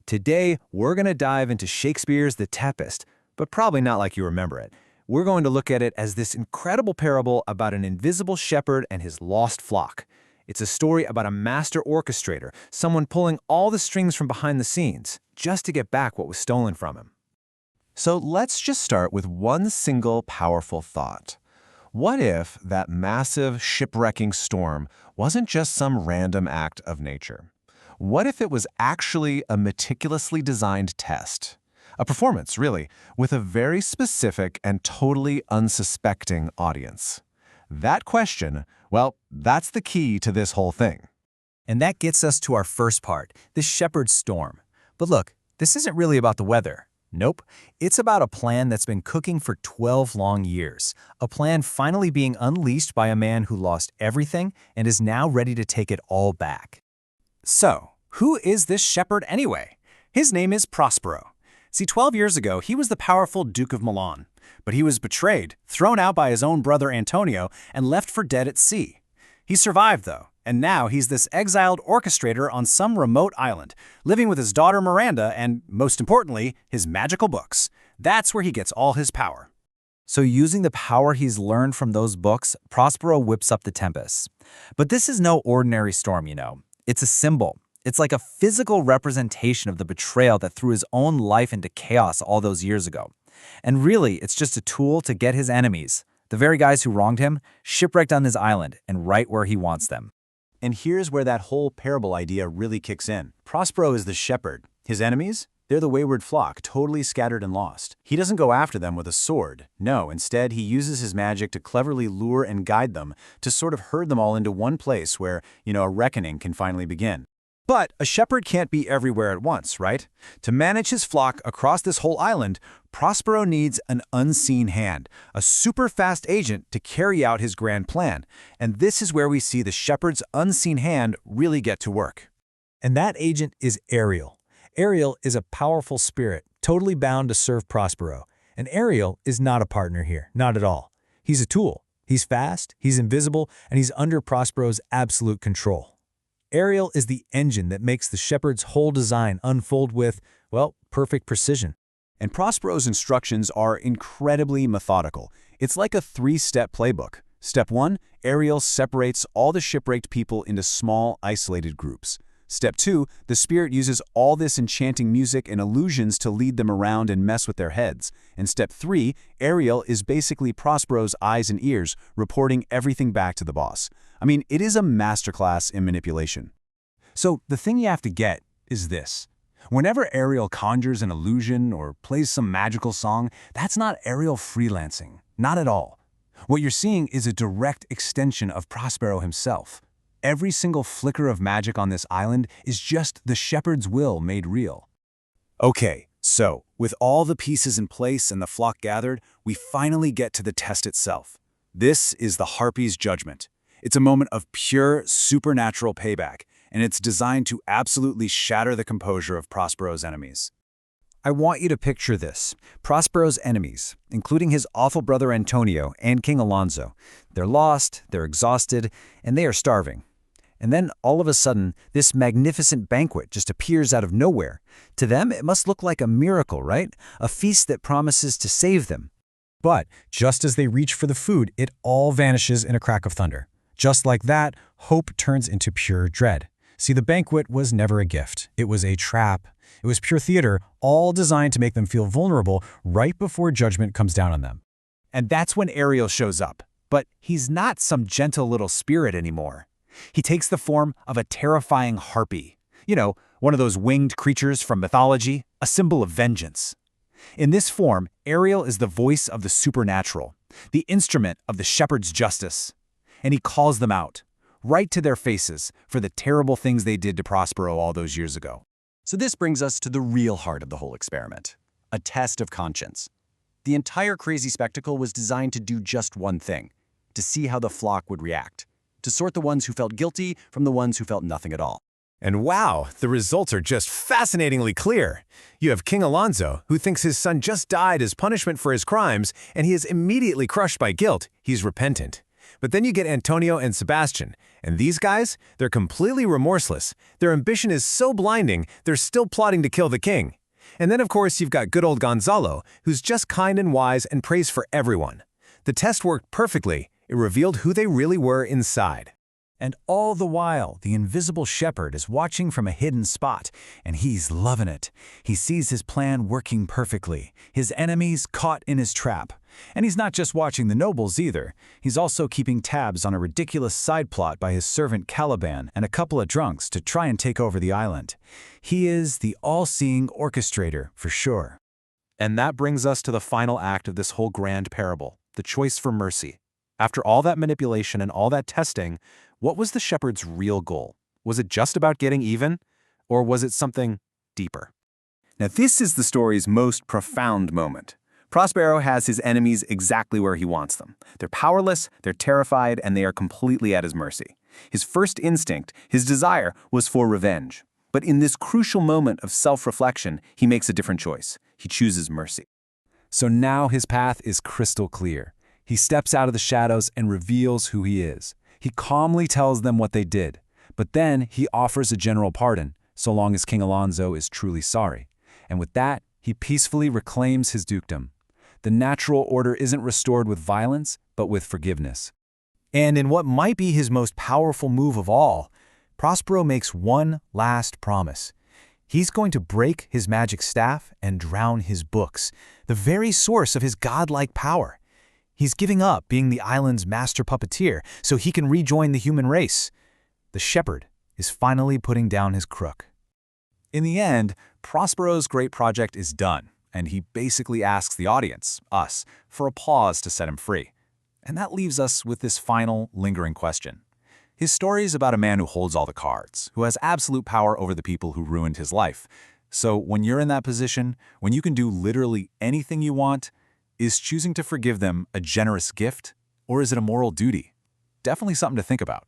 Today, we're going to dive into Shakespeare's The Tempest, but probably not like you remember it. We're going to look at it as this incredible parable about an invisible shepherd and his lost flock. It's a story about a master orchestrator, someone pulling all the strings from behind the scenes, just to get back what was stolen from him. So let's just start with one single powerful thought. What if that massive shipwrecking storm wasn't just some random act of nature? What if it was actually a meticulously designed test? A performance, really, with a very specific and totally unsuspecting audience. That question, well, that's the key to this whole thing. And that gets us to our first part, the shepherd's storm. But look, this isn't really about the weather. Nope, it's about a plan that's been cooking for 12 long years. A plan finally being unleashed by a man who lost everything and is now ready to take it all back. So, who is this shepherd anyway? His name is Prospero. See, 12 years ago, he was the powerful Duke of Milan. But he was betrayed, thrown out by his own brother Antonio, and left for dead at sea. He survived, though, and now he's this exiled orchestrator on some remote island, living with his daughter Miranda and, most importantly, his magical books. That's where he gets all his power. So using the power he's learned from those books, Prospero whips up the Tempest. But this is no ordinary storm, you know. It's a symbol. It's like a physical representation of the betrayal that threw his own life into chaos all those years ago. And really, it's just a tool to get his enemies, the very guys who wronged him, shipwrecked on his island and right where he wants them. And here's where that whole parable idea really kicks in. Prospero is the shepherd. His enemies? They're the wayward flock, totally scattered and lost. He doesn't go after them with a sword. No, instead, he uses his magic to cleverly lure and guide them, to sort of herd them all into one place where, a reckoning can finally begin. But a shepherd can't be everywhere at once, right? To manage his flock across this whole island, Prospero needs an unseen hand, a super fast agent to carry out his grand plan. And this is where we see the shepherd's unseen hand really get to work. And that agent is Ariel. Ariel is a powerful spirit, totally bound to serve Prospero. And Ariel is not a partner here, not at all. He's a tool. He's fast, he's invisible, and he's under Prospero's absolute control. Ariel is the engine that makes the shepherd's whole design unfold with, well, perfect precision. And Prospero's instructions are incredibly methodical. It's like a 3-step playbook. Step 1, Ariel separates all the shipwrecked people into small, isolated groups. Step 2, the spirit uses all this enchanting music and illusions to lead them around and mess with their heads. And Step 3, Ariel is basically Prospero's eyes and ears, reporting everything back to the boss. I mean, it is a masterclass in manipulation. So the thing you have to get is this. Whenever Ariel conjures an illusion or plays some magical song, that's not Ariel freelancing. Not at all. What you're seeing is a direct extension of Prospero himself. Every single flicker of magic on this island is just the shepherd's will made real. Okay, so with all the pieces in place and the flock gathered, we finally get to the test itself. This is the Harpy's judgment. It's a moment of pure supernatural payback, and it's designed to absolutely shatter the composure of Prospero's enemies. I want you to picture this. Prospero's enemies, including his awful brother Antonio and King Alonso, they're lost, they're exhausted, and they are starving. And then, all of a sudden, this magnificent banquet just appears out of nowhere. To them, it must look like a miracle, right? A feast that promises to save them. But just as they reach for the food, it all vanishes in a crack of thunder. Just like that, hope turns into pure dread. See, the banquet was never a gift. It was a trap. It was pure theater, all designed to make them feel vulnerable right before judgment comes down on them. And that's when Ariel shows up. But he's not some gentle little spirit anymore. He takes the form of a terrifying harpy. One of those winged creatures from mythology, a symbol of vengeance. In this form, Ariel is the voice of the supernatural, the instrument of the shepherd's justice. And he calls them out, right to their faces, for the terrible things they did to Prospero all those years ago. So this brings us to the real heart of the whole experiment, a test of conscience. The entire crazy spectacle was designed to do just one thing, to see how the flock would react, to sort the ones who felt guilty from the ones who felt nothing at all. And wow, the results are just fascinatingly clear. You have King Alonso, who thinks his son just died as punishment for his crimes, and he is immediately crushed by guilt. He's repentant. But then you get Antonio and Sebastian, And these guys, they're completely remorseless. Their ambition is so blinding, they're still plotting to kill the king. And then, of course, you've got good old Gonzalo, who's just kind and wise and prays for everyone. The test worked perfectly. It revealed who they really were inside. And all the while, the invisible shepherd is watching from a hidden spot, and he's loving it. He sees his plan working perfectly, his enemies caught in his trap. And he's not just watching the nobles either. He's also keeping tabs on a ridiculous side plot by his servant Caliban and a couple of drunks to try and take over the island. He is the all-seeing orchestrator, for sure. And that brings us to the final act of this whole grand parable, the choice for mercy. After all that manipulation and all that testing, what was the shepherd's real goal? Was it just about getting even? Or was it something deeper? Now, this is the story's most profound moment. Prospero has his enemies exactly where he wants them. They're powerless, they're terrified, and they are completely at his mercy. His first instinct, his desire, was for revenge. But in this crucial moment of self-reflection, he makes a different choice. He chooses mercy. So now his path is crystal clear. He steps out of the shadows and reveals who he is. He calmly tells them what they did, but then he offers a general pardon, so long as King Alonso is truly sorry. And with that, he peacefully reclaims his dukedom. The natural order isn't restored with violence, but with forgiveness. And in what might be his most powerful move of all, Prospero makes one last promise. He's going to break his magic staff and drown his books, the very source of his godlike power. He's giving up being the island's master puppeteer so he can rejoin the human race. The shepherd is finally putting down his crook. In the end, Prospero's great project is done, and he basically asks the audience, us, for applause to set him free. And that leaves us with this final, lingering question. His story is about a man who holds all the cards, who has absolute power over the people who ruined his life. So when you're in that position, when you can do literally anything you want, is choosing to forgive them a generous gift, or is it a moral duty? Definitely something to think about.